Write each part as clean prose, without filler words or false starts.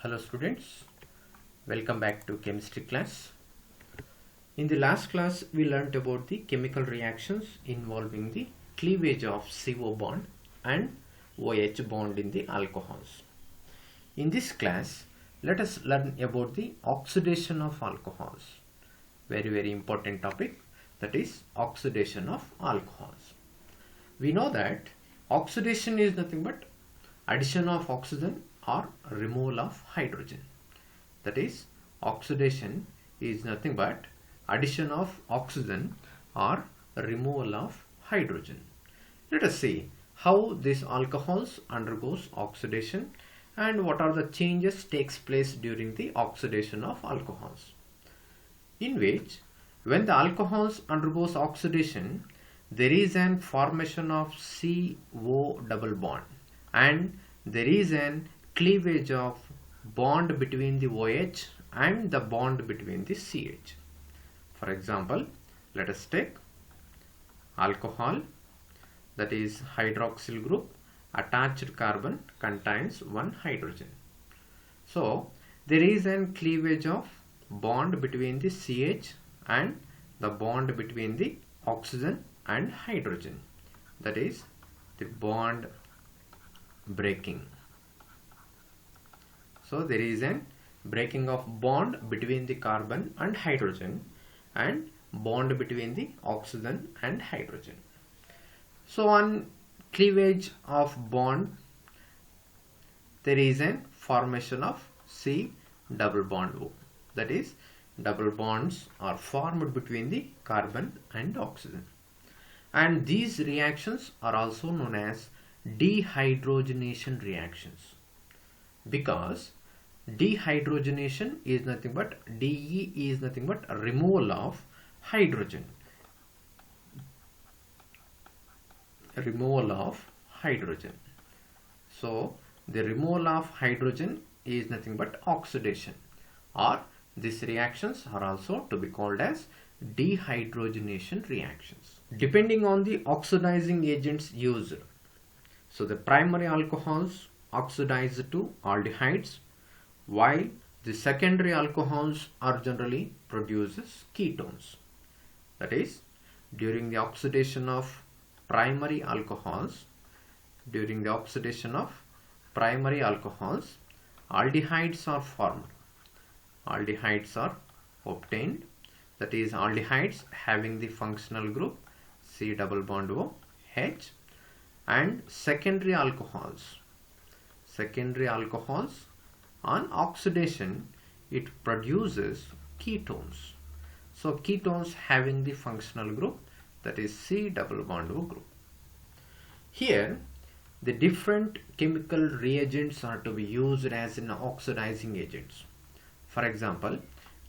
Hello students, welcome back to chemistry class. In the last class we learnt about the chemical reactions involving the cleavage of CO bond and OH bond in the alcohols. In this class let us learn about the oxidation of alcohols. Very important topic, that is oxidation of alcohols. We know that oxidation is nothing but addition of oxygen or removal of hydrogen. That is, oxidation is nothing but addition of oxygen or removal of hydrogen. Let us see how these alcohols undergoes oxidation and what are the changes takes place during the oxidation of alcohols. In which, when the alcohols undergoes oxidation, there is an formation of CO double bond and there is an cleavage of bond between the OH and the bond between the CH. For example, let us take alcohol, that is hydroxyl group, attached carbon contains one hydrogen. So there is an cleavage of bond between the CH and the bond between the oxygen and hydrogen, that is the bond breaking. So there is a breaking of bond between the carbon and hydrogen and bond between the oxygen and hydrogen. So on cleavage of bond there is a formation of C double bond O, that is double bonds are formed between the carbon and oxygen, and these reactions are also known as dehydrogenation reactions, because dehydrogenation is nothing but De is nothing but a removal of hydrogen. So the removal of hydrogen is nothing but oxidation, or these reactions are also to be called as dehydrogenation reactions. Depending on the oxidizing agents used, so the primary alcohols oxidize to aldehydes, while the secondary alcohols are generally produces ketones. That is, during the oxidation of primary alcohols, aldehydes are formed. Aldehydes are obtained, that is aldehydes having the functional group C double bond O H, and secondary alcohols on oxidation it produces ketones. So ketones having the functional group, that is C double bond O group. Here the different chemical reagents are to be used as an oxidizing agents. For example,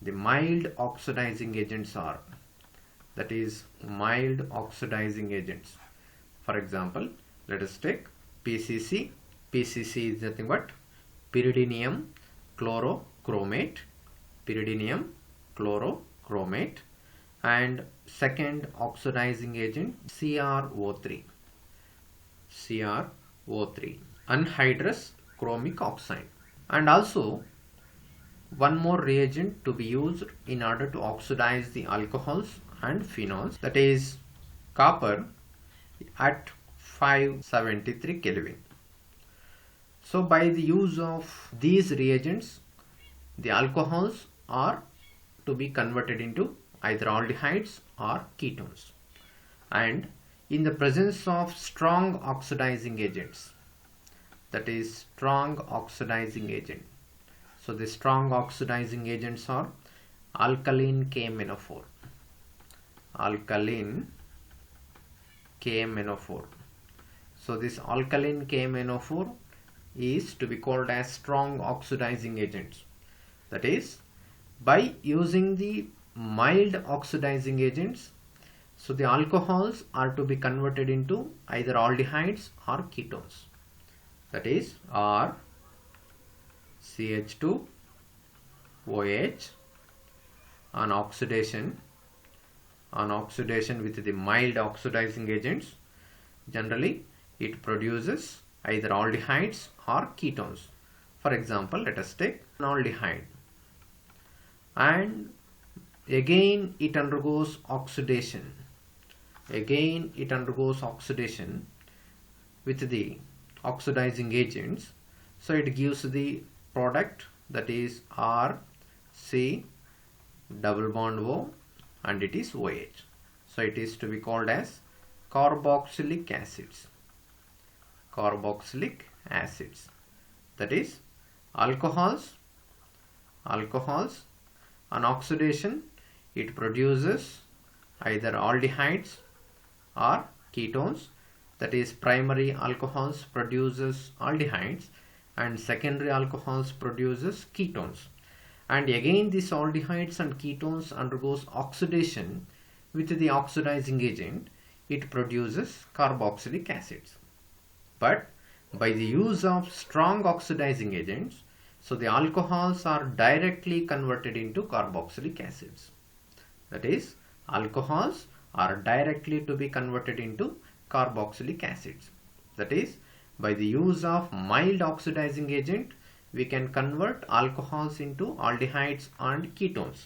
the mild oxidizing agents are, that is mild oxidizing agents. For example, let us take PCC. PCC is nothing but pyridinium chlorochromate, and second oxidizing agent CrO3, anhydrous chromic oxide. And also one more reagent to be used in order to oxidize the alcohols and phenols, that is copper at 573 Kelvin. So by the use of these reagents, the alcohols are to be converted into either aldehydes or ketones. And in the presence of strong oxidizing agents, that is strong oxidizing agent, so the strong oxidizing agents are alkaline KMnO4. So this alkaline KMnO4 is to be called as strong oxidizing agents. That is, by using the mild oxidizing agents, so the alcohols are to be converted into either aldehydes or ketones, that is R CH2 OH on oxidation with the mild oxidizing agents. Generally it produces either aldehydes or ketones, For example, let us take aldehyde, and again it undergoes oxidation. Again it undergoes oxidation with the oxidizing agents. So it gives the product, that is R, C, double bond O, and it is OH. So it is to be called as carboxylic acids. Carboxylic acids, that is alcohols. On oxidation it produces either aldehydes or ketones, that is primary alcohols produces aldehydes and secondary alcohols produces ketones, and again these aldehydes and ketones undergoes oxidation with the oxidizing agent. It produces carboxylic acids. But by the use of strong oxidizing agents, so the alcohols are directly converted into carboxylic acids. That is, alcohols are directly to be converted into carboxylic acids. That is, by the use of mild oxidizing agent, we can convert alcohols into aldehydes and ketones.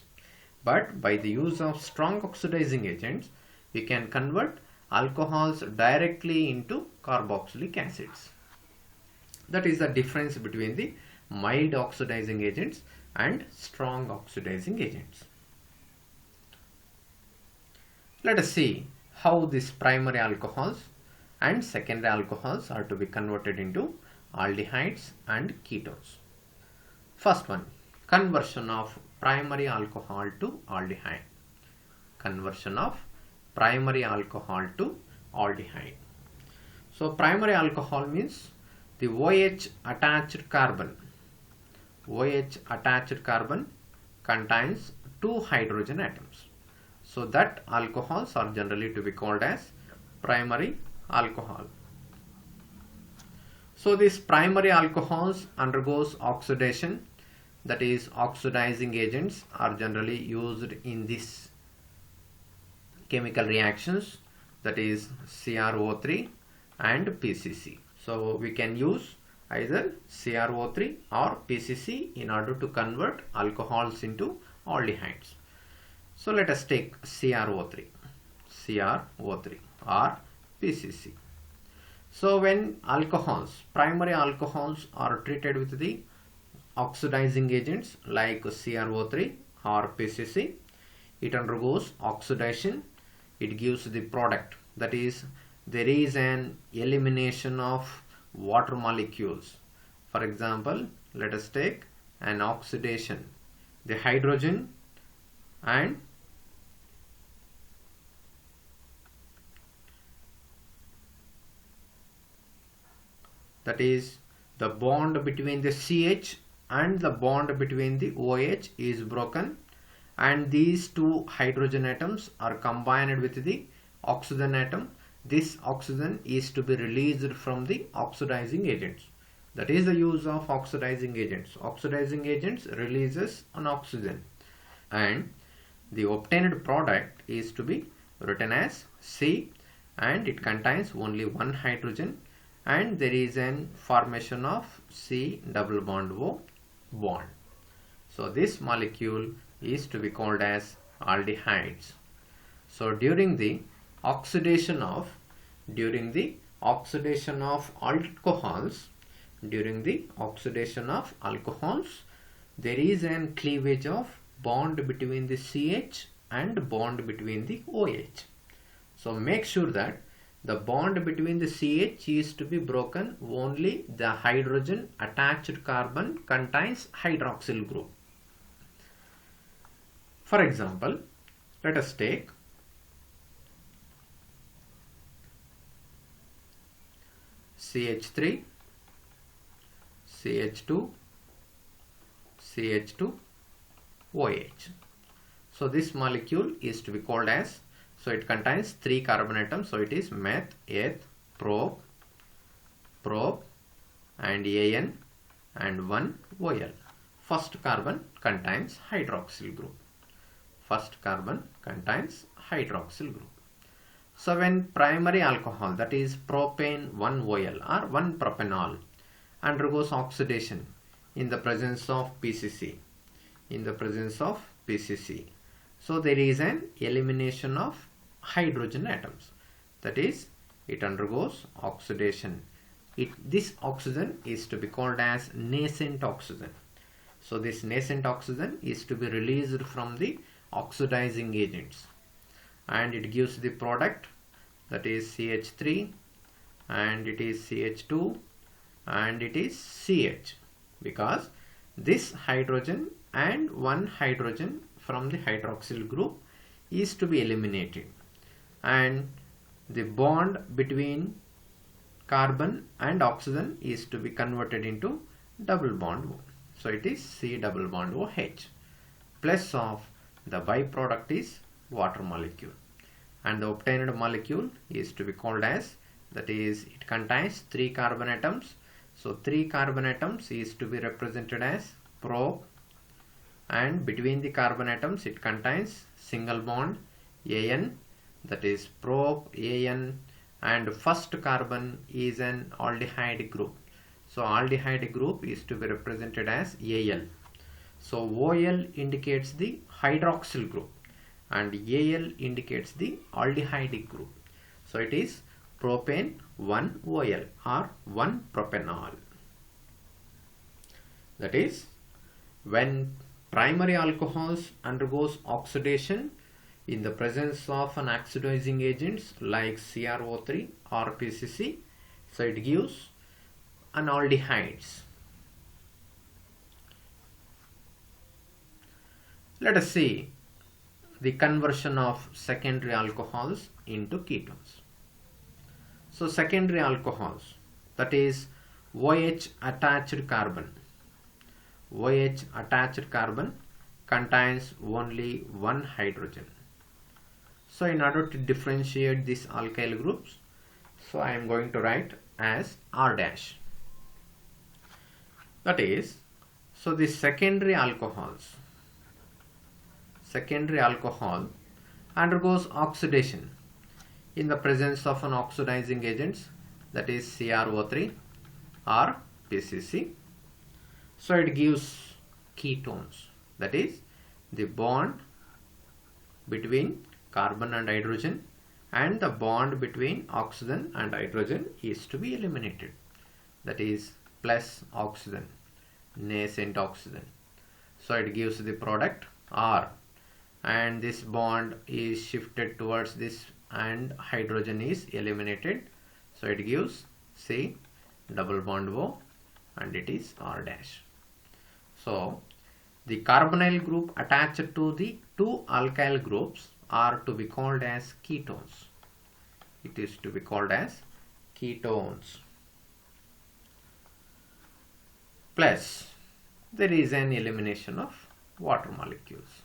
But by the use of strong oxidizing agents, we can convert alcohols directly into carboxylic acids. That is the difference between the mild oxidizing agents and strong oxidizing agents. Let us see how these primary alcohols and secondary alcohols are to be converted into aldehydes and ketones. First one, conversion of primary alcohol to aldehyde. Conversion of primary alcohol to aldehyde. So primary alcohol means the OH attached carbon. OH attached carbon contains 2 hydrogen atoms. So that alcohols are generally to be called as primary alcohol. So these primary alcohols undergoes oxidation, that is oxidizing agents are generally used in this chemical reactions, that is CrO3 and PCC. So we can use either CrO3 or PCC in order to convert alcohols into aldehydes. So let us take CrO3 or PCC. So when alcohols, primary alcohols are treated with the oxidizing agents like CrO3 or PCC, it undergoes oxidation. It gives the product, that is there is an elimination of water molecules. For example, let us take an oxidation. The hydrogen and that is the bond between the CH and the bond between the OH is broken, and these 2 hydrogen atoms are combined with the oxygen atom. This oxygen is to be released from the oxidizing agents. That is the use of oxidizing agents. Oxidizing agents releases an oxygen, and the obtained product is to be written as C, and it contains only 1 hydrogen, and there is an formation of C double bond O bond. So this molecule is to be called as aldehydes. So during the oxidation of alcohols, there is an cleavage of bond between the CH and bond between the OH. So make sure that the bond between the CH is to be broken only the hydrogen attached carbon contains hydroxyl group. For example, let us take CH3, CH2, CH2, OH. So this molecule is to be called as, so it contains 3 carbon atoms, so it is meth, eth, prop, and AN and 1 OL. First carbon contains hydroxyl group. So when primary alcohol, that is propane 1 OL or 1 propanol, undergoes oxidation, in the presence of PCC. In the presence of PCC. So there is an elimination of hydrogen atoms. That is, it undergoes oxidation. This oxygen is to be called as nascent oxygen. So this nascent oxygen is to be released from the oxidizing agents, and it gives the product, that is CH3, and it is CH2, and it is CH, because this hydrogen and one hydrogen from the hydroxyl group is to be eliminated, and the bond between carbon and oxygen is to be converted into double bond O. So it is C double bond OH, plus of the byproduct is water molecule, and the obtained molecule is to be called as, that is, it contains 3 carbon atoms. So 3 carbon atoms is to be represented as prop, and between the carbon atoms it contains single bond AN, that is prop AN, and first carbon is an aldehyde group. So aldehyde group is to be represented as Al. So OL indicates the hydroxyl group and Al indicates the aldehyde group. So it is propane 1-OL or 1-propanol. That is, when primary alcohols undergoes oxidation in the presence of an oxidizing agents like CrO3 or PCC, so it gives an aldehydes. Let us see the conversion of secondary alcohols into ketones. So secondary alcohols, that is OH attached carbon. OH attached carbon contains only one hydrogen. So in order to differentiate these alkyl groups, so I am going to write as R dash. That is, so the secondary alcohol undergoes oxidation in the presence of an oxidizing agents, that is CrO3 or PCC. So it gives ketones, that is the bond between carbon and hydrogen, and the bond between oxygen and hydrogen is to be eliminated, that is plus oxygen, nascent oxygen. So it gives the product R, and this bond is shifted towards this and hydrogen is eliminated, so it gives C double bond O, and it is R dash. So the carbonyl group attached to the 2 alkyl groups are to be called as ketones. It is to be called as ketones. Plus there is an elimination of water molecules.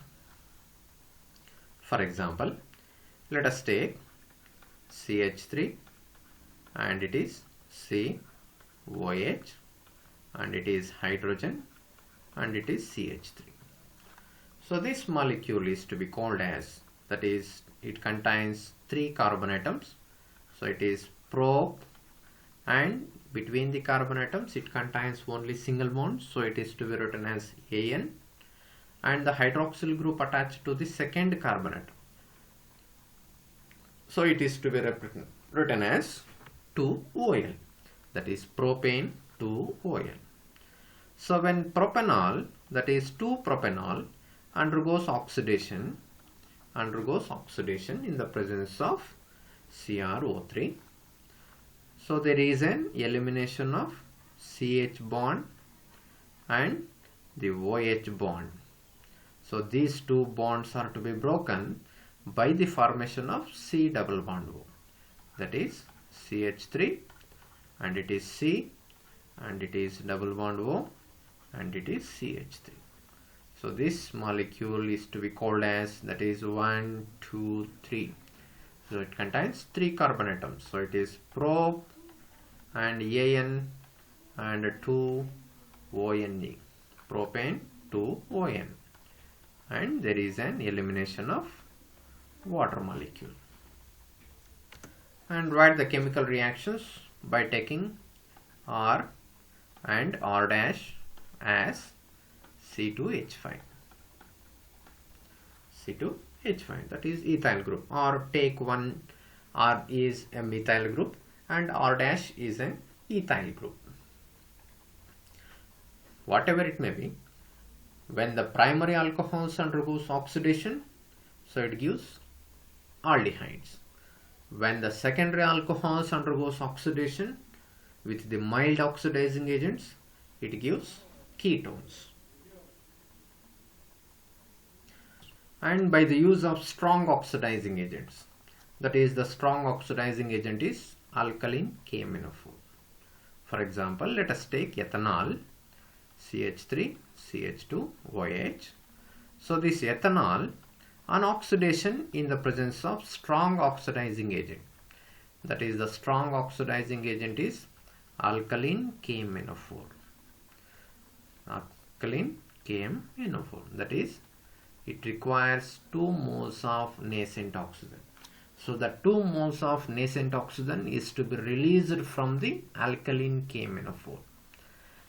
For example, let us take CH3, and it is COH, and it is hydrogen, and it is CH3. So this molecule is to be called as, that is, it contains 3 carbon atoms. So it is prop, and between the carbon atoms it contains only single bond, so it is to be written as An, and the hydroxyl group attached to the second carbon atom, so it is to be written as 2-OL, that is propane 2-OL. So when propanol, that is 2-propanol, undergoes oxidation in the presence of CrO3, so there is an elimination of CH bond and the OH bond. So these 2 bonds are to be broken by the formation of C double bond O, that is CH3, and it is C, and it is double bond O, and it is CH3. So this molecule is to be called as, that is 1, 2, 3. So it contains 3 carbon atoms. So it is prop and An and 2-ONE, propane 2-ON, and there is an elimination of water molecule. And write the chemical reactions by taking R and R dash as C2H5. C2H5, that is ethyl group, or take one R is a methyl group and R dash is an ethyl group. Whatever it may be, when the primary alcohols undergoes oxidation, so it gives aldehydes. When the secondary alcohols undergoes oxidation with the mild oxidizing agents, it gives ketones. And by the use of strong oxidizing agents, that is, the strong oxidizing agent is alkaline K-menophore. For example, let us take ethanol, CH3, CH2, OH. So this ethanol, on oxidation in the presence of strong oxidizing agent, that is, the strong oxidizing agent is alkaline K-menophore. Alkaline K-menophore, that is, it requires 2 moles of nascent oxygen. So the 2 moles of nascent oxygen is to be released from the alkaline K-menophore,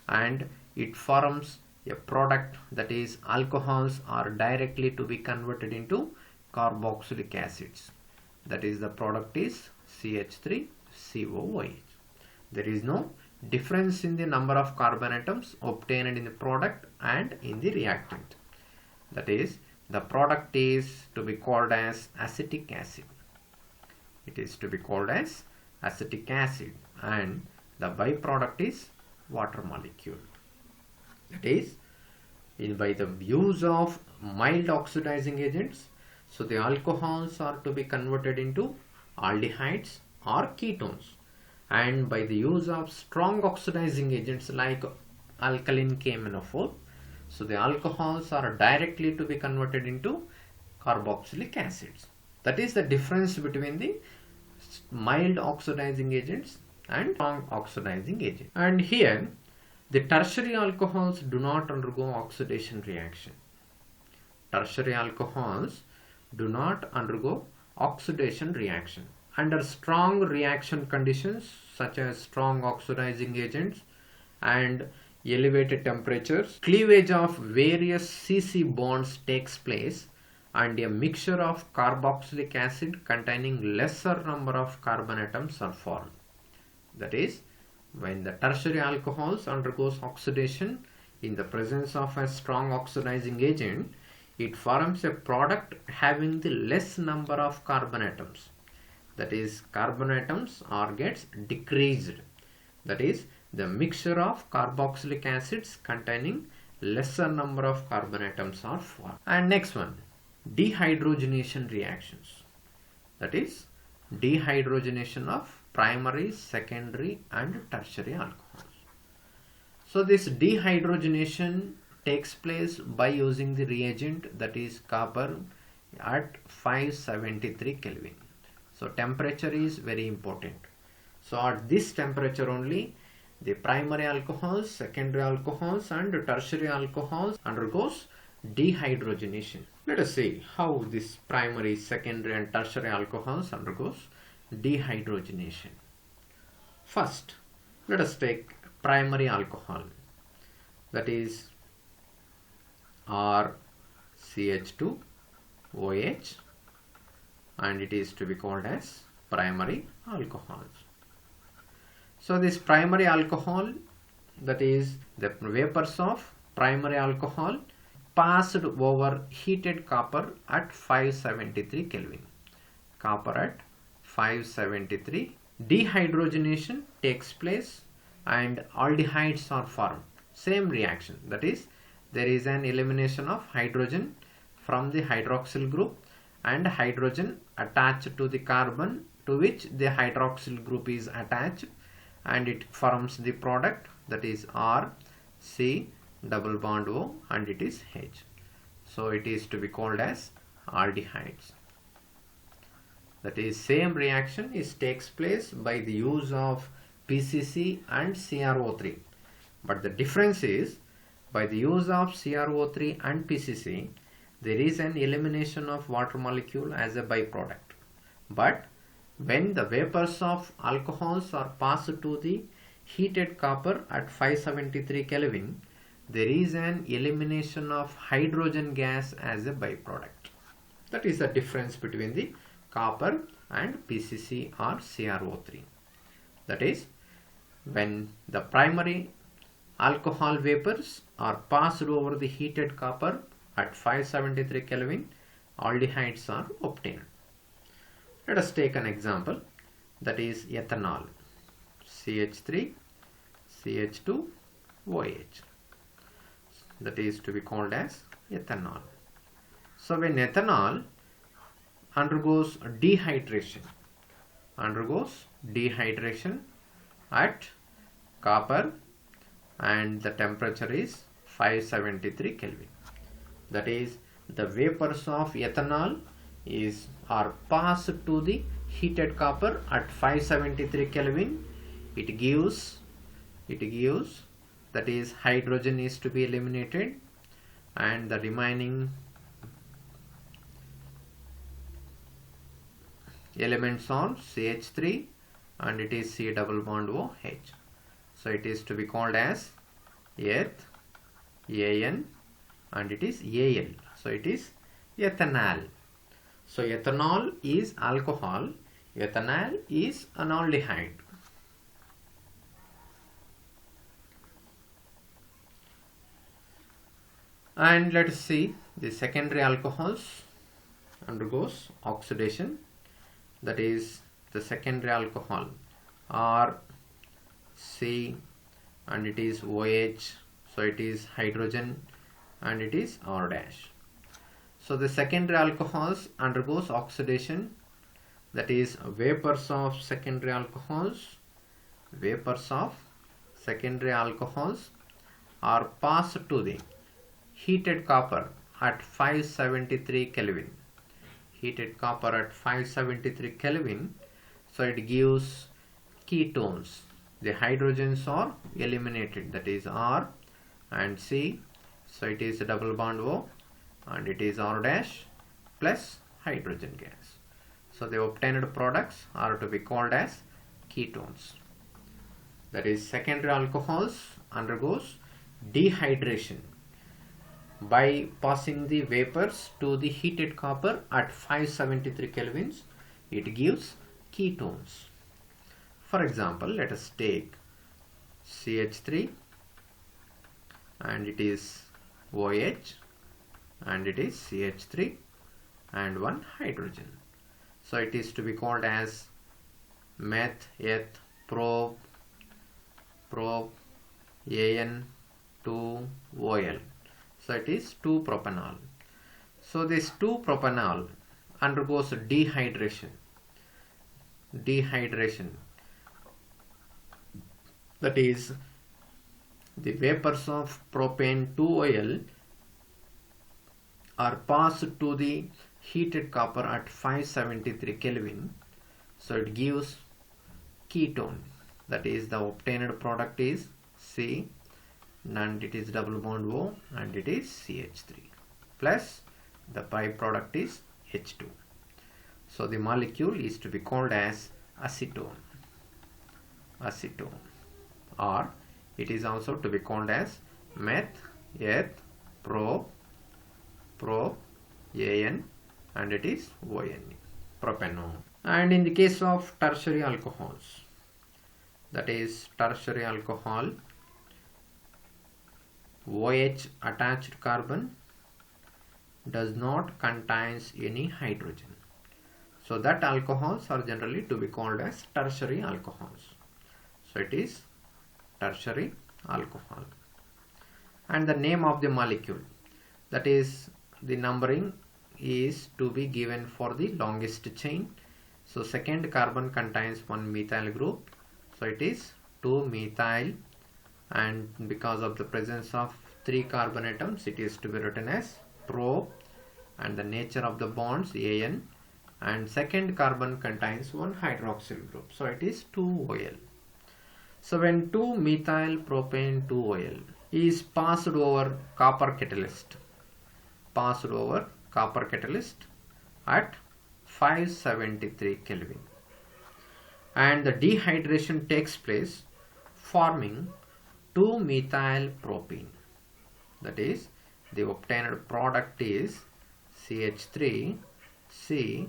and it forms a product, that is, alcohols are directly to be converted into carboxylic acids. That is, the product is CH3COOH. There is no difference in the number of carbon atoms obtained in the product and in the reactant. That is, the product is to be called as acetic acid. It is to be called as acetic acid, and the byproduct is water molecule. That is, by the use of mild oxidizing agents, so the alcohols are to be converted into aldehydes or ketones, and by the use of strong oxidizing agents like alkaline K-menophore, so the alcohols are directly to be converted into carboxylic acids. That is the difference between the mild oxidizing agents and strong oxidizing agents. And here, the tertiary alcohols do not undergo oxidation reaction. Tertiary alcohols do not undergo oxidation reaction. Under strong reaction conditions such as strong oxidizing agents and elevated temperatures, cleavage of various CC bonds takes place and a mixture of carboxylic acid containing lesser number of carbon atoms are formed. That is, when the tertiary alcohols undergoes oxidation in the presence of a strong oxidizing agent, it forms a product having the less number of carbon atoms. That is, carbon atoms are gets decreased. That is, the mixture of carboxylic acids containing lesser number of carbon atoms are formed. And next one, dehydrogenation reactions. That is, dehydrogenation of primary, secondary and tertiary alcohols. So this dehydrogenation takes place by using the reagent, that is copper, at 573 Kelvin. So temperature is very important. So at this temperature only, the primary alcohols, secondary alcohols and tertiary alcohols undergoes dehydrogenation. Let us see how this primary, secondary and tertiary alcohols undergoes dehydrogenation. First, let us take primary alcohol, that is RCH2OH, and it is to be called as primary alcohols. So this primary alcohol, that is the vapors of primary alcohol passed over heated copper at 573 Kelvin. Copper at 573. Dehydrogenation takes place and aldehydes are formed. Same reaction, that is, there is an elimination of hydrogen from the hydroxyl group and hydrogen attached to the carbon to which the hydroxyl group is attached, and it forms the product, that is R, C, double bond O, and it is H. So it is to be called as aldehydes. That is, same reaction takes place by the use of PCC and CrO3. But the difference is, by the use of CrO3 and PCC, there is an elimination of water molecule as a byproduct. But when the vapors of alcohols are passed to the heated copper at 573 Kelvin, there is an elimination of hydrogen gas as a byproduct. That is the difference between the copper and PCC or CrO3. That is, when the primary alcohol vapors are passed over the heated copper at 573 Kelvin, aldehydes are obtained. Let us take an example, that is ethanol, CH3, CH2, OH. That is to be called as ethanol. So when ethanol undergoes dehydration at copper and the temperature is 573 Kelvin. That is, the vapors of ethanol are passed to the heated copper at 573 Kelvin. It gives, that is, hydrogen is to be eliminated, and the remaining elements are CH3 and it is C double bond OH. So it is to be called as eth, An, and it is Al. So it is ethanol. So ethanol is alcohol, ethanol is an aldehyde. And let us see, the secondary alcohols undergoes oxidation. That is, the secondary alcohol R, C, and it is OH. So it is hydrogen and it is R dash. So the secondary alcohols undergoes oxidation. That is, vapors of secondary alcohols are passed to the heated copper at 573 Kelvin. Heated copper at 573 Kelvin. So it gives ketones. The hydrogens are eliminated, that is R and C. So it is a double bond O and it is R dash plus hydrogen gas. So the obtained products are to be called as ketones. That is, secondary alcohols undergoes dehydration by passing the vapors to the heated copper at 573 kelvins. It gives ketones. For example, let us take CH3 and it is OH and it is CH3 and one hydrogen. So it is to be called as meth, eth, prop, An, 2-OL. So it is 2-propanol. So this 2-propanol undergoes dehydration. That is, the vapors of propane 2-OL are passed to the heated copper at 573 Kelvin. So it gives ketone. That is, the obtained product is C and it is double bond O and it is CH3 plus the byproduct is H2. So the molecule is to be called as acetone, or it is also to be called as meth, eth, prop, An and it is ONE, propanol. And in the case of tertiary alcohols, that is tertiary alcohol, OH attached carbon does not contains any hydrogen. So that alcohols are generally to be called as tertiary alcohols. So it is tertiary alcohol. And the name of the molecule, that is, the numbering is to be given for the longest chain. So second carbon contains one methyl group. So it is 2-methyl, and because of the presence of 3 carbon atoms, it is to be written as pro, and the nature of the bonds An, and second carbon contains one hydroxyl group. So it is 2-OL. So when 2-methyl propane 2-OL is passed over copper catalyst at 573 Kelvin, and the dehydration takes place, forming 2-methyl propene. that is the obtained product is CH3C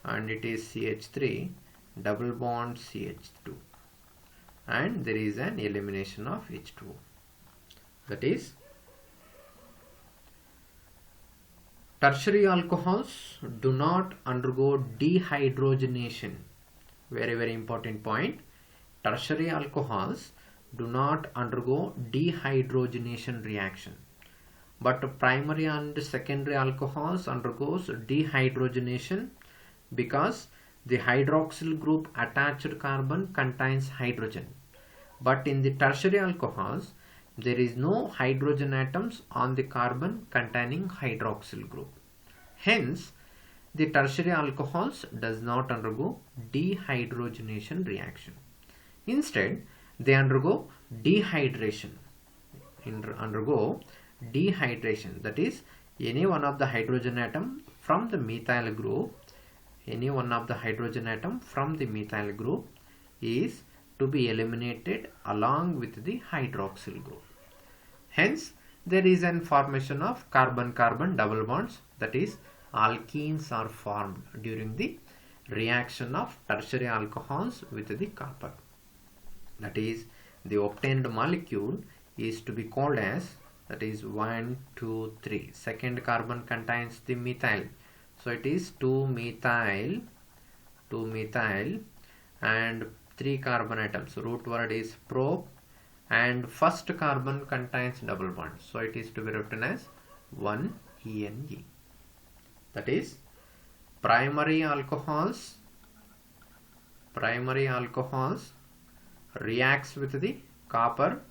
and it is CH3 double bond CH2 and there is an elimination of H2O. That is, tertiary alcohols do not undergo dehydrogenation. Very, very important point. Tertiary alcohols do not undergo dehydrogenation reaction, but primary and secondary alcohols undergoes dehydrogenation because the hydroxyl group attached carbon contains hydrogen. But in the tertiary alcohols, there is no hydrogen atoms on the carbon containing hydroxyl group. Hence, the tertiary alcohols does not undergo dehydrogenation reaction. Instead, they undergo dehydration. That is, any one of the hydrogen atom from the methyl group, is to be eliminated along with the hydroxyl group. Hence, there is an formation of carbon-carbon double bonds, that is, alkenes are formed during the reaction of tertiary alcohols with the copper. That is, the obtained molecule is to be called as, that is 1, 2, 3. Second carbon contains the methyl. So it is 2-methyl and 3 carbon atoms. Root word is prop and first carbon contains double bond. So it is to be written as 1-ene. That is, primary alcohols reacts with the copper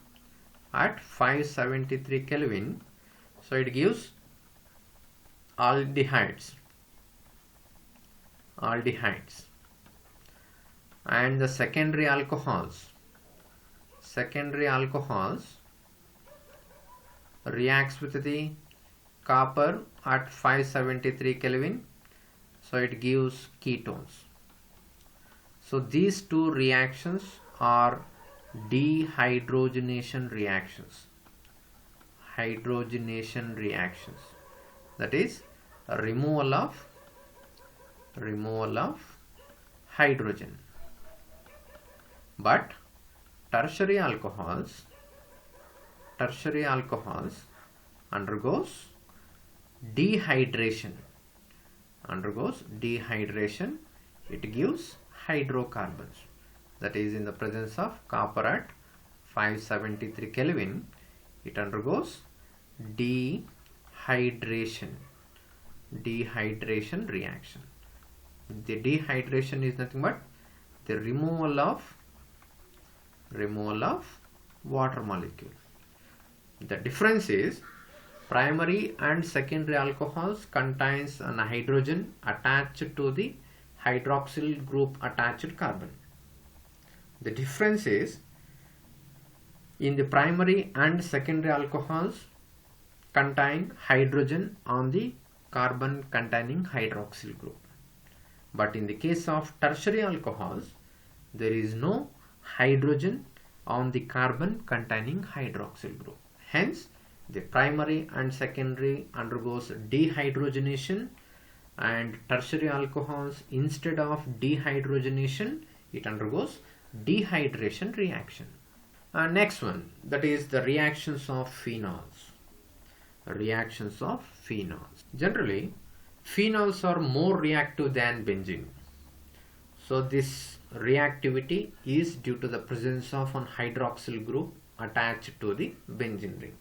at 573 Kelvin. So it gives aldehydes. And the secondary alcohols reacts with the copper at 573 Kelvin. So it gives ketones. So these two reactions are dehydrogenation reactions. That is, removal of hydrogen. But tertiary alcohols undergoes dehydration. It gives hydrocarbons. That is, in the presence of copper at 573 Kelvin, it undergoes dehydration reaction. The dehydration is nothing but the removal of water molecule. The difference is primary and secondary alcohols contains an hydrogen attached to the hydroxyl group attached carbon. The difference is in the primary and secondary alcohols contain hydrogen on the carbon containing hydroxyl group. But in the case of tertiary alcohols, there is no hydrogen on the carbon containing hydroxyl group. Hence, the primary and secondary undergoes dehydrogenation, and tertiary alcohols, instead of dehydrogenation, it undergoes dehydration reaction. Next one, that is the reactions of phenols. Generally, phenols are more reactive than benzene. So this reactivity is due to the presence of an hydroxyl group attached to the benzene ring.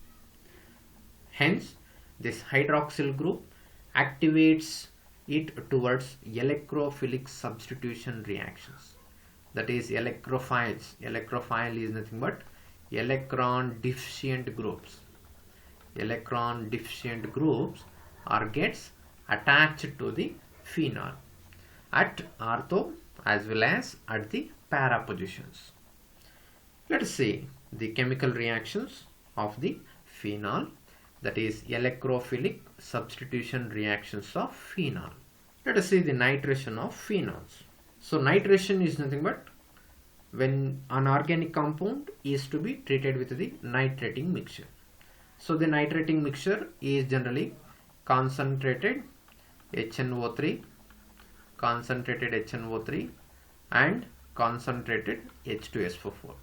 Hence, this hydroxyl group activates it towards electrophilic substitution reactions. That is, electrophiles. Electrophile is nothing but electron deficient groups. Or gets attached to the phenol at ortho as well as at the para positions. Let us see the chemical reactions of the phenol, that is electrophilic substitution reactions of phenol. Let us see the nitration of phenols. So nitration is nothing but when an organic compound is to be treated with the nitrating mixture. So the nitrating mixture is generally concentrated HNO3, and concentrated H2SO4.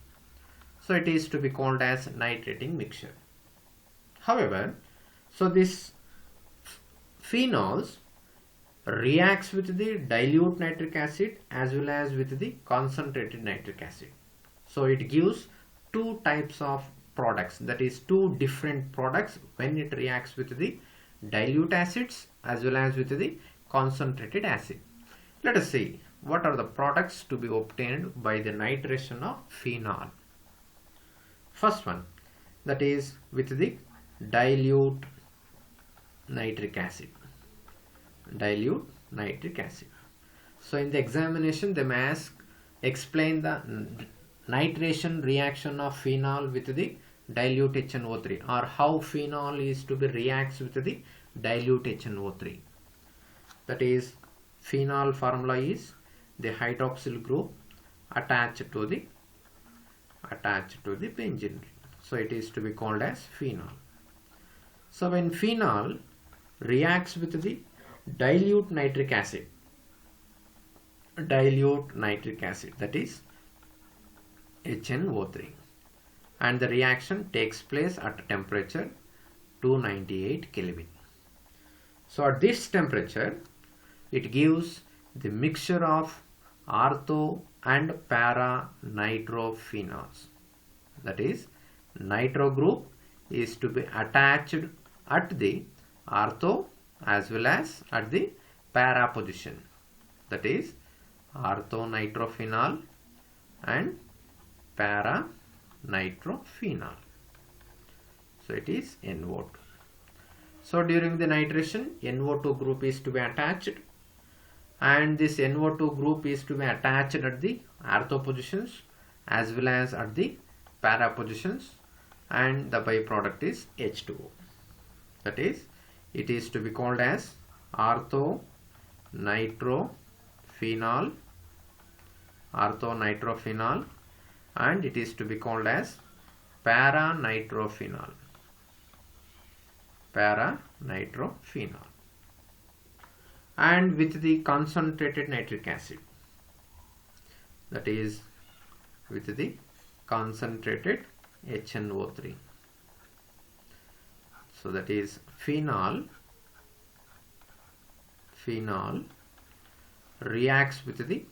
So it is to be called as nitrating mixture. However, so this phenols reacts with the dilute nitric acid as well as with the concentrated nitric acid. So it gives two types of products, that is two different products when it reacts with the dilute acids as well as with the concentrated acid. Let us see what are the products to be obtained by the nitration of phenol. First one, that is with the dilute nitric acid. So in the examination they may ask, explain the nitration reaction of phenol with the dilute HNO3, or how phenol is to be reacts with the dilute HNO3. That is, phenol formula is the hydroxyl group attached to the benzene. So it is to be called as phenol. So when phenol reacts with the dilute nitric acid, that is HNO3, and the reaction takes place at a temperature 298 Kelvin. So at this temperature it gives the mixture of ortho and para nitrophenols. That is, nitro group is to be attached at the ortho as well as at the para position. That is, ortho nitrophenol and para nitrophenol. So it is NO2. So during the nitration, NO2 group is to be attached, and this NO2 group is to be attached at the ortho positions as well as at the para positions, and the byproduct is H2O. That is, it is to be called as ortho nitrophenol, and it is to be called as para nitrophenol. And with the concentrated nitric acid, that is with the concentrated HNO3. So that is phenol reacts with the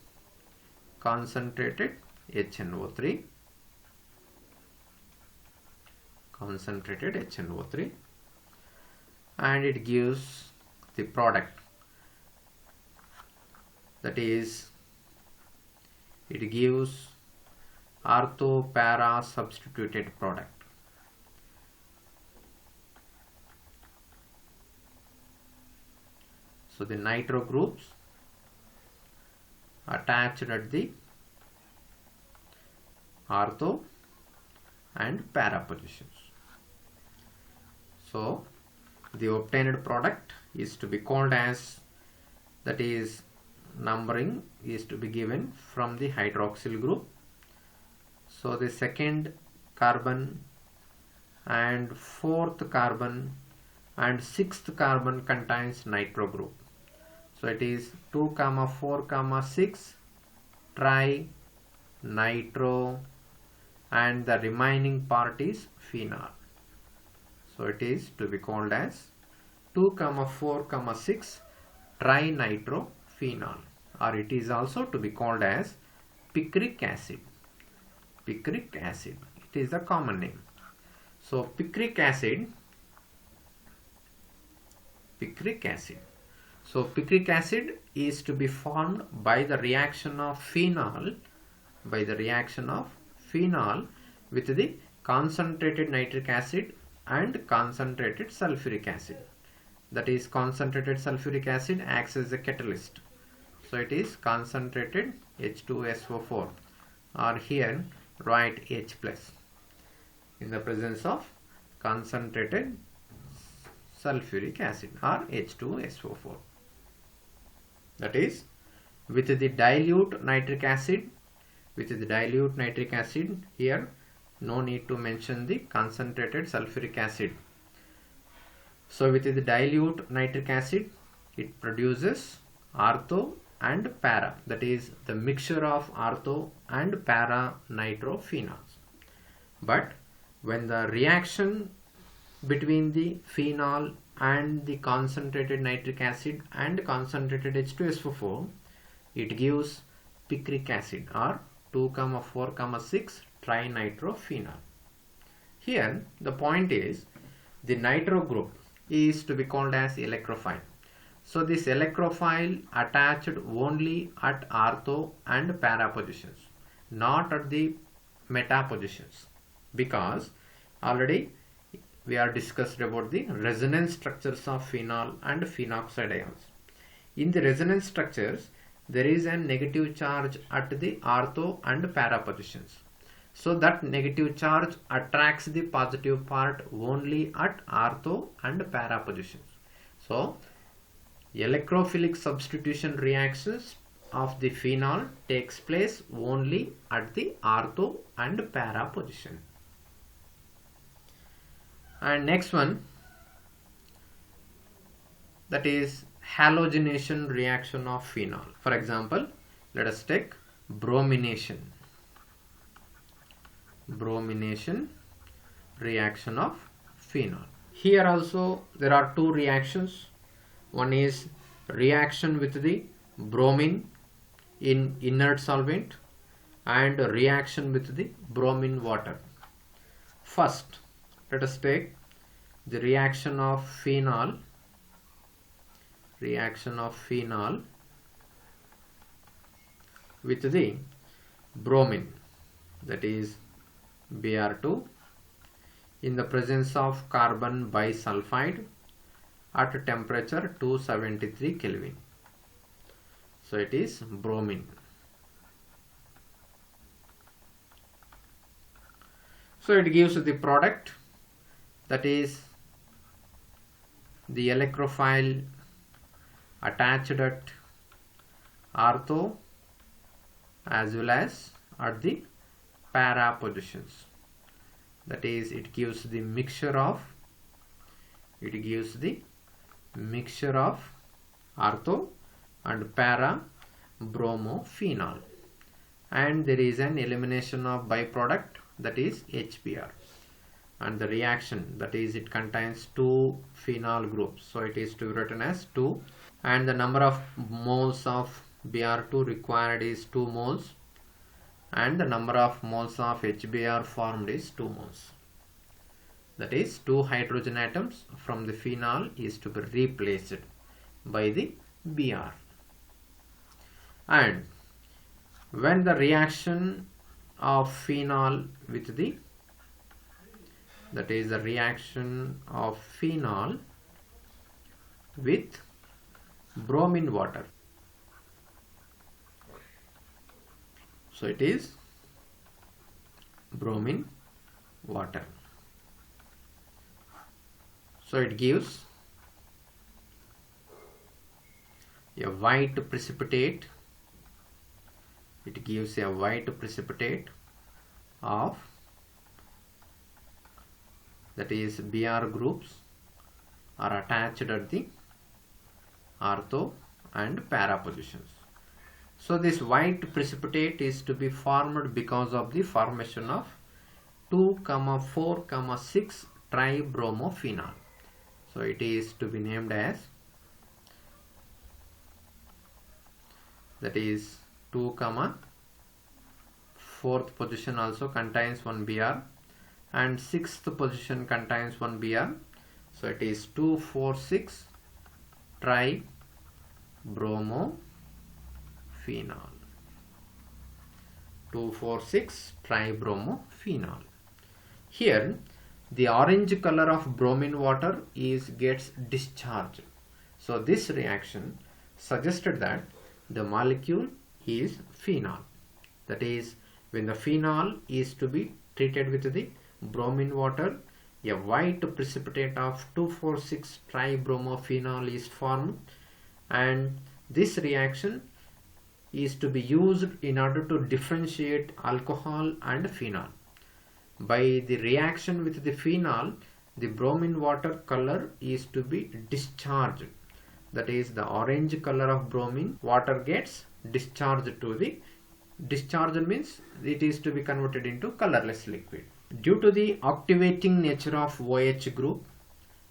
concentrated HNO3, and it gives the product, that is it gives ortho para substituted product. So the nitro groups attached at the ortho and para positions. So the obtained product is to be called as, that is, numbering is to be given from the hydroxyl group. So the second carbon and fourth carbon and sixth carbon contains nitro group. So it is 2, 4, 6 tri nitro, and the remaining part is phenol. So it is to be called as 2, 4, 6 trinitrophenol, or it is also to be called as picric acid. It is the common name. So picric acid. So picric acid is to be formed by the reaction of phenol, with the concentrated nitric acid and concentrated sulfuric acid. That is, concentrated sulfuric acid acts as a catalyst. So it is concentrated H2SO4, or here write H plus, in the presence of concentrated sulfuric acid, or H2SO4. That is, with the dilute nitric acid, here no need to mention the concentrated sulfuric acid, So with the dilute nitric acid, it produces ortho and para, that is the mixture of ortho and para nitrophenols. But when the reaction between the phenol and the concentrated nitric acid and concentrated H2SO4, it gives picric acid or 2,4,6 trinitrophenol. Here the point is the nitro group is to be called as electrophile. So this electrophile attached only at ortho and para positions, not at the meta positions, because already we are discussed about the resonance structures of phenol and phenoxide ions. In the resonance structures, there is a negative charge at the ortho and para positions. So that negative charge attracts the positive part only at ortho and para positions. So electrophilic substitution reactions of the phenol takes place only at the ortho and para position. And next one, that is halogenation reaction of phenol. For example, let us take bromination. Bromination reaction of phenol. Here also there are two reactions. One is reaction with the bromine in inert solvent and reaction with the bromine water. First, let us take the reaction of phenol with the bromine, that is Br2, in the presence of carbon bisulfide at a temperature 273 Kelvin. So it is bromine. So it gives the product, that is the electrophile attached at ortho as well as at the para positions. That is, it gives the mixture of ortho and para bromophenol, and there is an elimination of byproduct, that is HBr, and the reaction, that is it contains two phenol groups, so it is to be written as 2, and the number of moles of Br2 required is 2 moles, and the number of moles of HBr formed is 2 moles. That is, 2 hydrogen atoms from the phenol is to be replaced by the Br. And when the reaction of phenol with the, that is the reaction of phenol with bromine water, so it is bromine water. So it gives a white precipitate. It gives a white precipitate of, that is Br groups are attached at the ortho and para positions. So this white precipitate is to be formed because of the formation of 2,4,6 tribromophenol. So it is to be named as, that is 2, 4th position also contains 1 Br and 6th position contains 1 Br. So it is 2,4,6 tribromophenol. 2,4,6 tribromophenol. Here the orange color of bromine water gets discharged. So this reaction suggested that the molecule is phenol. That is, when the phenol is to be treated with the bromine water, a white precipitate of 2,4,6 tribromophenol is formed, and this reaction is to be used in order to differentiate alcohol and phenol. By the reaction with the phenol, the bromine water color is to be discharged. That is, the orange color of bromine water gets discharged to the discharged means it is to be converted into colorless liquid. Due to the activating nature of OH group,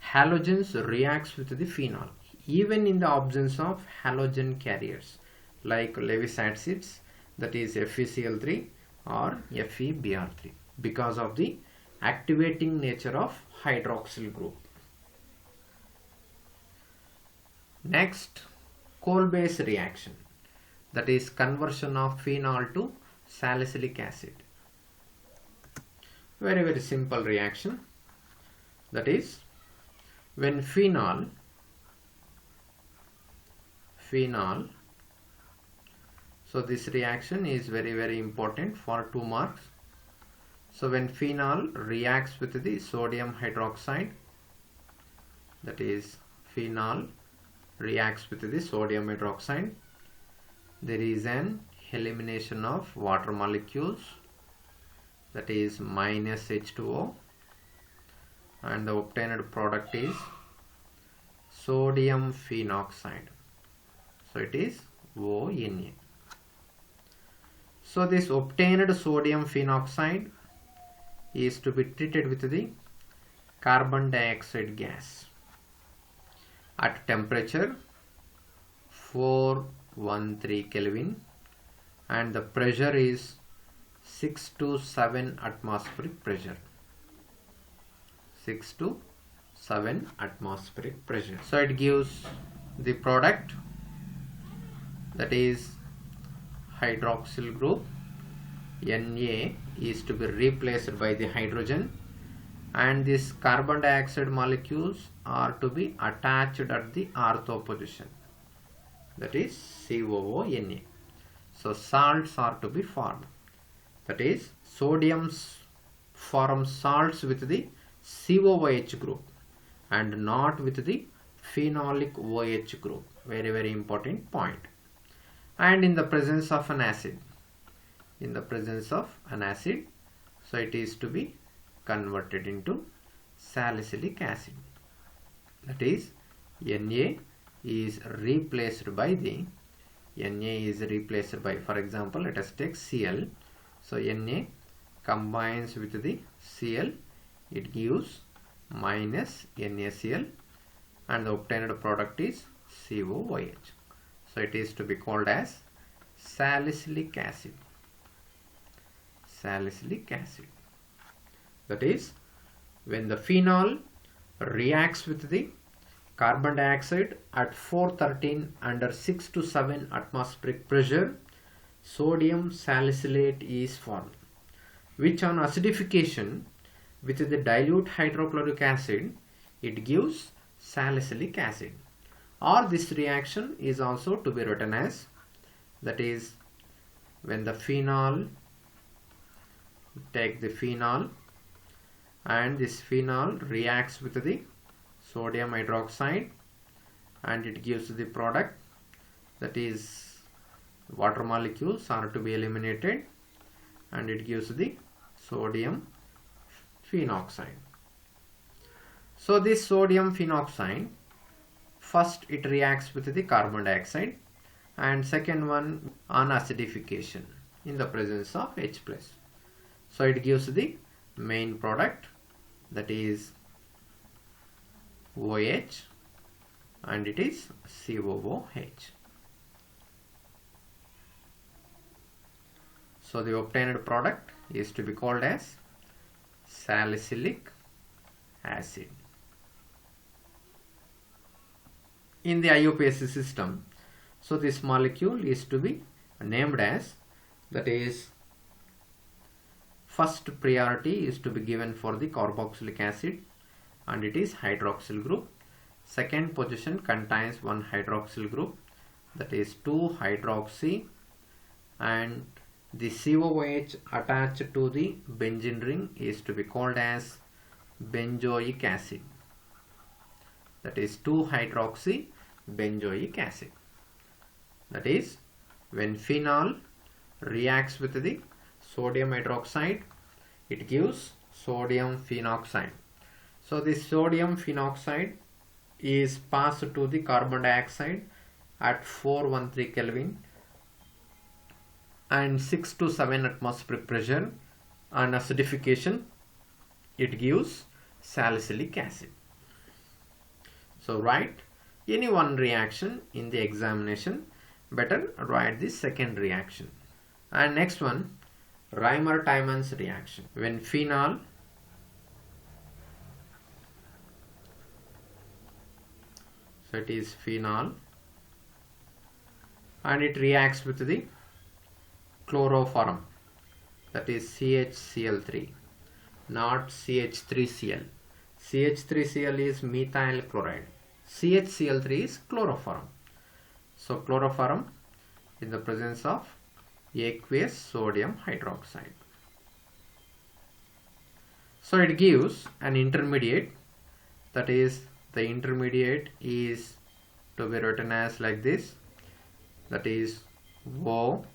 halogens reacts with the phenol even in the absence of halogen carriers like Lewis acids, that is FeCl3 or FeBr3, because of the activating nature of hydroxyl group. Next, KOLBE'S reaction, that is conversion of phenol to salicylic acid. Very simple reaction. That is, when phenol, so this reaction is very important for 2 marks. So when phenol reacts with the sodium hydroxide, that is phenol reacts with the sodium hydroxide, there is an elimination of water molecules, that is minus H2O, and the obtained product is sodium phenoxide. So it is ONA. So this obtained sodium phenoxide is to be treated with the carbon dioxide gas at temperature 413 Kelvin, and the pressure is 6 to 7 atmospheric pressure. 6 to 7 atmospheric pressure. So it gives the product, that is hydroxyl group. Na is to be replaced by the hydrogen, and these carbon dioxide molecules are to be attached at the ortho position, that is COONA. So salts are to be formed, that is sodium forms salts with the COOH group and not with the phenolic OH group. Very important point. And in the presence of an acid, so it is to be converted into salicylic acid, that is Na is replaced by, for example, let us take Cl. So Na combines with the Cl, it gives minus NaCl, and the obtained product is COOH. So it is to be called as salicylic acid. That is, when the phenol reacts with the carbon dioxide at 413 under 6 to 7 atmospheric pressure, sodium salicylate is formed, which on acidification with the dilute hydrochloric acid, it gives salicylic acid. Or this reaction is also to be written as, that is, when the phenol, take the phenol, and this phenol reacts with the sodium hydroxide and it gives the product, that is water molecules are to be eliminated, and it gives the sodium phenoxide. So this sodium phenoxide, first it reacts with the carbon dioxide, and second one on acidification in the presence of H+. So it gives the main product, that is OH, and it is COOH. So the obtained product is to be called as salicylic acid. In the IUPAC system, so this molecule is to be named as, that is, first priority is to be given for the carboxylic acid, and it is hydroxyl group. Second position contains one hydroxyl group, that is 2-hydroxy, and the COOH attached to the benzene ring is to be called as benzoic acid, that is 2-hydroxy benzoic acid. That is, when phenol reacts with the sodium hydroxide, it gives sodium phenoxide. So this sodium phenoxide is passed to the carbon dioxide at 413 Kelvin and 6 to 7 atmospheric pressure, and acidification, it gives salicylic acid. So write any one reaction in the examination, better write the second reaction. And next one, REIMER-TIEMANN'S reaction. When phenol so it is phenol and it reacts with the chloroform, that is CHCl3, not CH3Cl. CH3Cl is methyl chloride. CHCl3 is chloroform. So chloroform in the presence of aqueous sodium hydroxide. So it gives an intermediate, that is the intermediate is to be written as like this, that is ONA,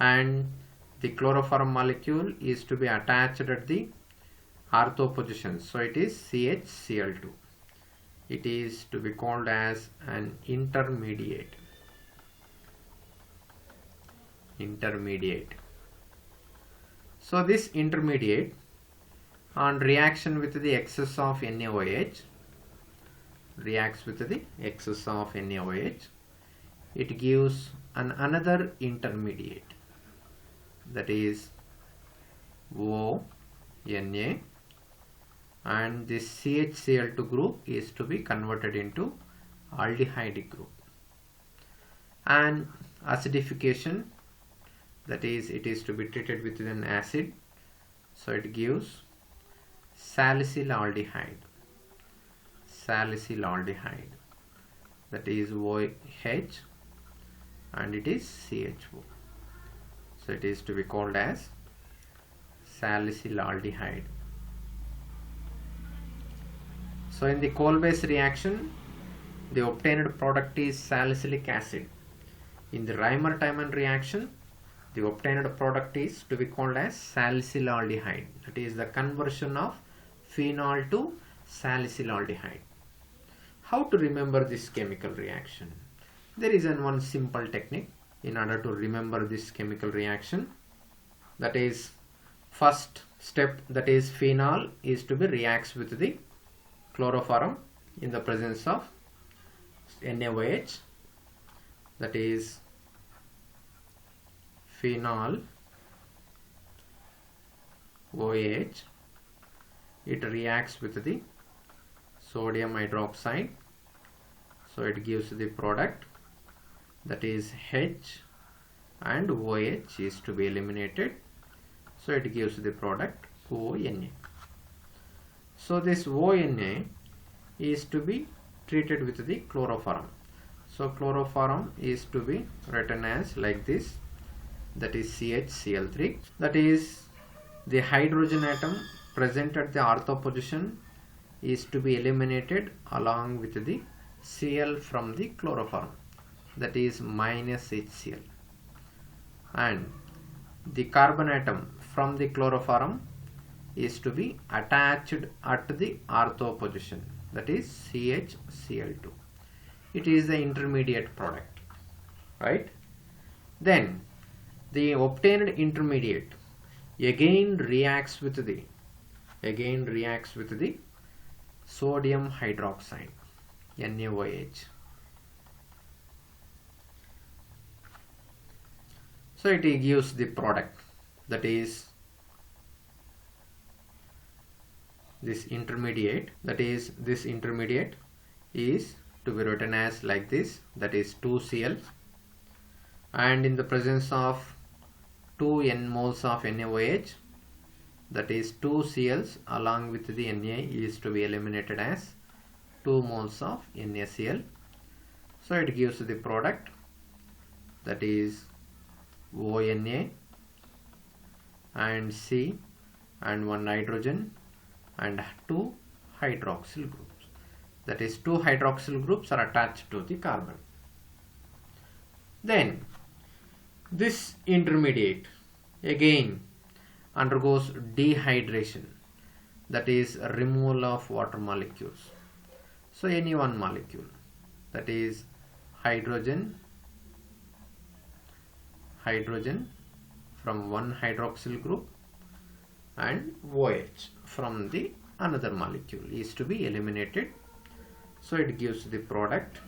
and the chloroform molecule is to be attached at the ortho position, so it is CHCl2. It is to be called as an intermediate. So this intermediate, on reaction with the excess of NaOH, reacts with the excess of NaOH, it gives another intermediate, that is ONA, and this CHCl2 group is to be converted into aldehyde group. And acidification, that is it is to be treated with an acid, so it gives salicylaldehyde, that is OH, and it is CHO, so it is to be called as salicylaldehyde. So in the KOLBE'S reaction, the obtained product is salicylic acid. In the REIMER-TIEMANN reaction, the obtained product is to be called as salicylaldehyde. That is the conversion of phenol to salicylaldehyde. How to remember this chemical reaction? There is one simple technique in order to remember this chemical reaction. That is, first step, that is phenol is to be reacts with the chloroform in the presence of NaOH, that is phenol OH. It reacts with the sodium hydroxide, so it gives the product, that is H, and OH is to be eliminated, so it gives the product ONA. So this ONA is to be treated with the chloroform. So chloroform is to be written as like this, that is CHCl3, that is the hydrogen atom present at the ortho position is to be eliminated along with the Cl from the chloroform, that is minus HCl, and the carbon atom from the chloroform is to be attached at the ortho position, that is CHCl2. It is the intermediate product, right? Then the obtained intermediate again reacts with the sodium hydroxide, NaOH. So it gives the product, that is this intermediate, is to be written as like this, that is 2Cl, and in the presence of 2 N moles of NaOH, that is 2 Cls along with the Na is to be eliminated as 2 moles of NaCl. So it gives the product, that is ONA and C and 1 nitrogen and 2 hydroxyl groups, that is 2 hydroxyl groups are attached to the carbon. Then this intermediate again undergoes dehydration. that is removal of water molecules. So any one molecule, that is hydrogen from one hydroxyl group and OH from the another molecule is to be eliminated. So it gives the product,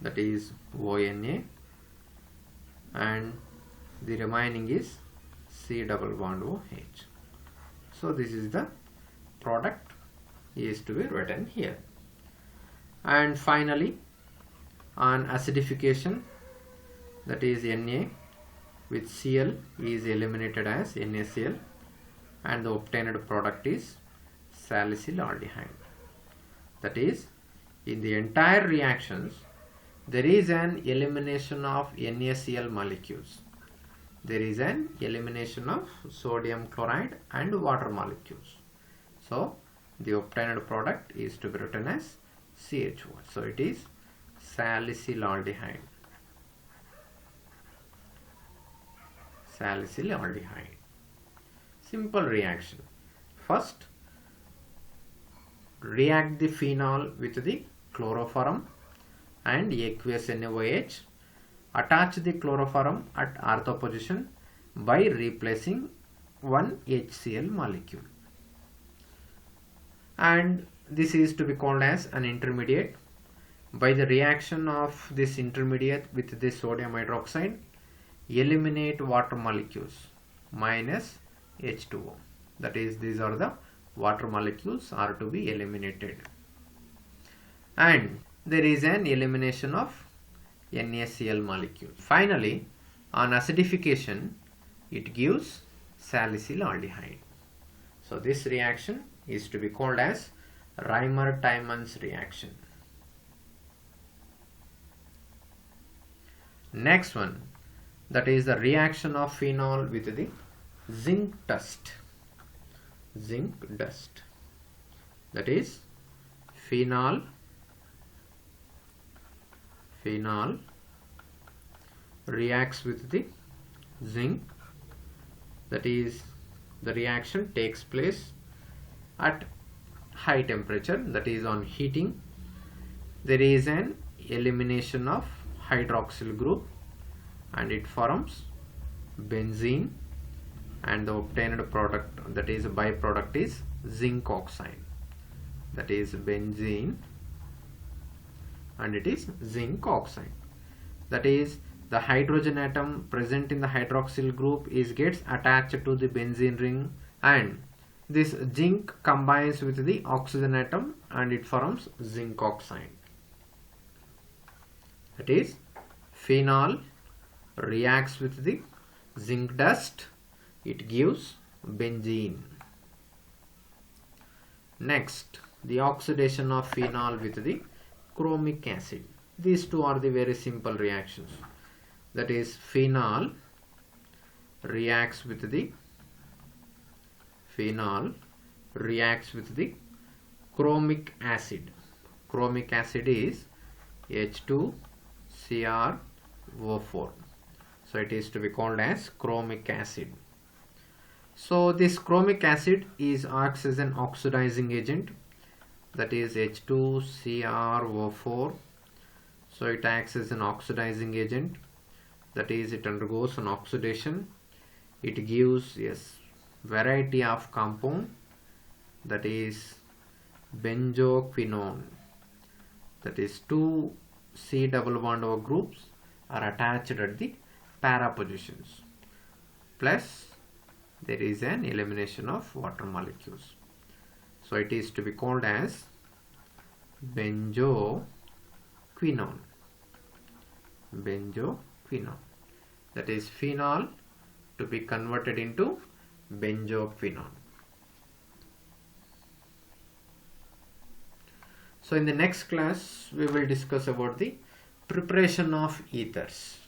that is ONA, and the remaining is C double bond OH. So this is the product is to be written here. And finally, on acidification, that is Na with Cl is eliminated as NaCl, and the obtained product is salicylaldehyde. That is, in the entire reactions there is an elimination of NaCl molecules. There is an elimination of sodium chloride and water molecules. So the obtained product is to be written as CHO. So it is salicylaldehyde. Salicylaldehyde. Simple reaction. First, react the phenol with the chloroform and aqueous NaOH. Attach the chloroform at ortho position by replacing one HCl molecule. And this is to be called as an intermediate. By the reaction of this intermediate with the sodium hydroxide, eliminate water molecules minus H2O. That is, these are the water molecules are to be eliminated. And there is an elimination of NaCl molecule. Finally, on acidification, it gives salicylaldehyde. So this reaction is to be called as REIMER-TIEMANN'S reaction. Next one, that is the reaction of phenol with the zinc dust. Zinc dust. That is phenol reacts with the zinc. That is, the reaction takes place at high temperature, that is on heating. There is an elimination of hydroxyl group and it forms benzene, and the obtained product, that is a byproduct, is zinc oxide. That is benzene and it is zinc oxide. That is, the hydrogen atom present in the hydroxyl group gets attached to the benzene ring, and this zinc combines with the oxygen atom and it forms zinc oxide. That is, phenol reacts with the zinc dust, it gives benzene. Next, the oxidation of phenol with the chromic acid. These two are the very simple reactions. That is, phenol reacts with the chromic acid. Chromic acid is H2CrO4. So it is to be called as chromic acid. So this chromic acid acts as an oxidizing agent, that is H2CrO4. So it acts as an oxidizing agent, that is, it undergoes an oxidation. It gives variety of compound, that is benzoquinone. That is, two C double bond O groups are attached at the para positions, plus there is an elimination of water molecules. So it is to be called as benzoquinone. That is, phenol to be converted into benzoquinone. So in the next class we will discuss about the preparation of ethers.